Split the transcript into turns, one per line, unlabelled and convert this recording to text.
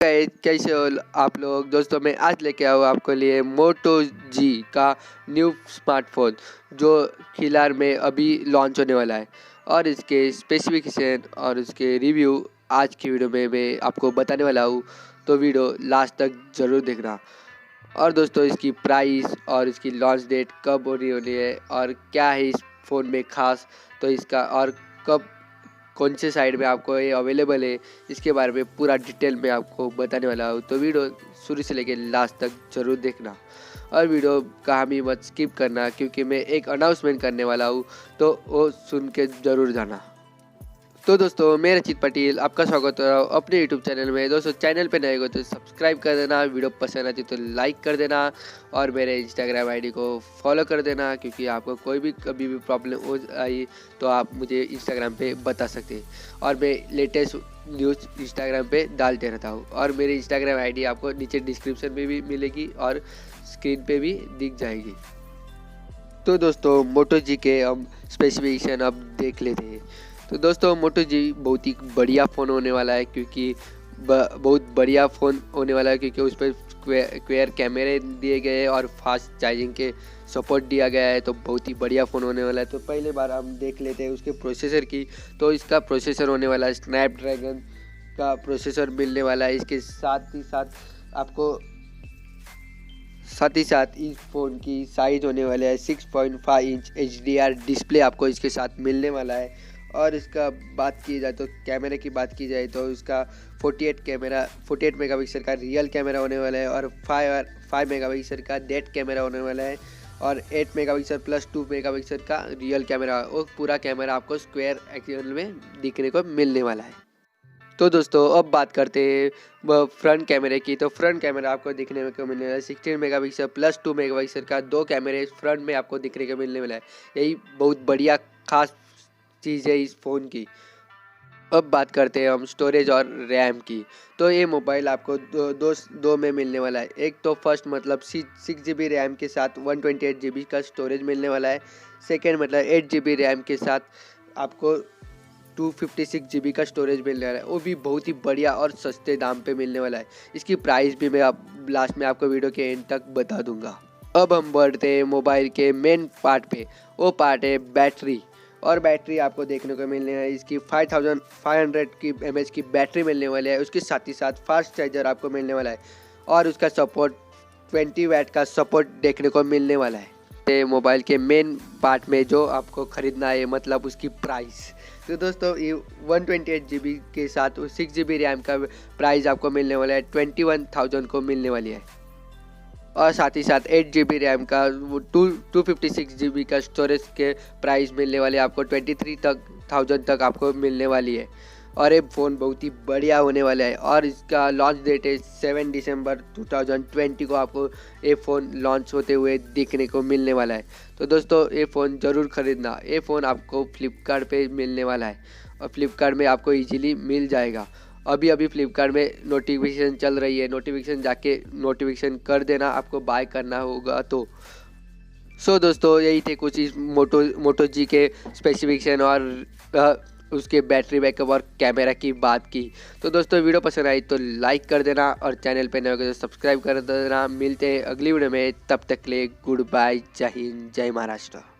कैसे हो आप लोग। दोस्तों मैं आज लेके आया हूँ आपको लिए मोटो जी का न्यू स्मार्टफोन जो फिलहाल में अभी लॉन्च होने वाला है और इसके स्पेसिफिकेशन और उसके रिव्यू आज की वीडियो में मैं आपको बताने वाला हूँ। तो वीडियो लास्ट तक ज़रूर देखना। और दोस्तों इसकी प्राइस और इसकी लॉन्च डेट कब होनी है और क्या है इस फ़ोन में ख़ास, तो इसका और कब कौन से साइड में आपको ये अवेलेबल है, इसके बारे में पूरा डिटेल में आपको बताने वाला हूँ। तो वीडियो शुरू से लेकर लास्ट तक ज़रूर देखना और वीडियो कहाँ भी मत स्किप करना, क्योंकि मैं एक अनाउंसमेंट करने वाला हूँ तो वो सुन के ज़रूर जाना। तो दोस्तों मैं रचित पटेल आपका स्वागत कर रहा हूँ अपने यूट्यूब चैनल में। दोस्तों चैनल पे नए हो तो सब्सक्राइब कर देना, वीडियो पसंद आती तो लाइक कर देना और मेरे इंस्टाग्राम आईडी को फॉलो कर देना, क्योंकि आपको कोई भी कभी भी प्रॉब्लम हो आई तो आप मुझे इंस्टाग्राम पे बता सकते हैं और मैं लेटेस्ट न्यूज़ इंस्टाग्राम पे डालते रहता हूँ। और मेरी इंस्टाग्राम आई आपको नीचे डिस्क्रिप्शन में भी मिलेगी और स्क्रीन पर भी दिख जाएगी। तो दोस्तों मोटो जी के हम स्पेसिफिकेशन अब देख लेते हैं। तो दोस्तों मोटो जी बहुत ही बढ़िया फ़ोन होने वाला है, क्योंकि बहुत बढ़िया फ़ोन होने वाला है क्योंकि उस पर क्वेयर कैमरे दिए गए हैं और फास्ट चार्जिंग के सपोर्ट दिया गया है। तो बहुत ही बढ़िया फ़ोन होने वाला है। तो पहले बार हम देख लेते हैं उसके प्रोसेसर की। तो इसका प्रोसेसर होने वाला है स्नैपड्रैगन का प्रोसेसर मिलने वाला है। इसके साथ ही साथ इस फ़ोन की साइज़ होने वाला है 6.5 इंच HDR डिस्प्ले आपको इसके साथ मिलने वाला है। और इसका बात की जाए तो कैमरे की बात की जाए तो इसका 48 मेगापिक्सल का रियल कैमरा होने वाला है और 5 मेगापिक्सल का डेट कैमरा होने वाला है और 8 मेगापिक्सल प्लस 2 मेगापिक्सल का रियल कैमरा। और पूरा कैमरा आपको स्क्वायर एक्सियल में दिखने को मिलने वाला है। तो दोस्तों अब बात करते हैं फ्रंट कैमरे की। तो फ्रंट कैमरा आपको दिखने को मिलने वाला है 16 मेगापिक्सल प्लस 2 मेगापिक्सल का 2 कैमरे फ्रंट में आपको दिखने को मिलने वाला है। यही बहुत बढ़िया खास चीज़ है इस फ़ोन की। अब बात करते हैं हम स्टोरेज और रैम की। तो ये मोबाइल आपको दो में मिलने वाला है। एक तो फर्स्ट मतलब 6 GB रैम के साथ 128 GB का स्टोरेज मिलने वाला है। सेकेंड मतलब 8 GB रैम के साथ आपको 256 GB का स्टोरेज मिलने वाला है, वो भी बहुत ही बढ़िया और सस्ते दाम पे मिलने वाला है। इसकी प्राइस भी मैं आप लास्ट में आपको वीडियो के एंड तक बता दूंगा। अब हम बढ़ते हैं मोबाइल के मेन पार्ट पे। वो पार्ट है बैटरी। और बैटरी आपको देखने को मिलने है इसकी 5500 की mAh की बैटरी मिलने वाली है। उसके साथ ही साथ फास्ट चार्जर आपको मिलने वाला है और उसका सपोर्ट 20 वाट का सपोर्ट देखने को मिलने वाला है। मोबाइल के मेन पार्ट में जो आपको ख़रीदना है मतलब उसकी प्राइस। तो दोस्तों ये 128 GB के साथ 6 GB रैम का प्राइस आपको मिलने वाला है 21,000 को मिलने वाली है। और साथ ही साथ 8 GB रैम का 256 GB का स्टोरेज के प्राइस मिलने वाले आपको 23,000 तक आपको मिलने वाली है। और ये फ़ोन बहुत ही बढ़िया होने वाला है और इसका लॉन्च डेट है 7 दिसंबर 2020 को आपको ये फ़ोन लॉन्च होते हुए देखने को मिलने वाला है। तो दोस्तों ये फ़ोन ज़रूर ख़रीदना। ये फ़ोन आपको फ्लिपकार्ट पे मिलने वाला है और फ्लिपकार्ट में आपको इजीली मिल जाएगा। अभी फ्लिपकार्ट में नोटिफिकेशन चल रही है, नोटिफिकेशन जाके नोटिफिकेशन कर देना आपको बाय करना होगा तो। सो दोस्तों यही थे कुछ इस मोटो जी के स्पेसिफिकेशन और उसके बैटरी बैकअप और कैमरा की बात की। तो दोस्तों वीडियो पसंद आई तो लाइक कर देना और चैनल पे नए हो तो सब्सक्राइब कर देना। मिलते हैं अगली वीडियो में, तब तक के लिए गुड बाय, जय हिंद, जय महाराष्ट्र।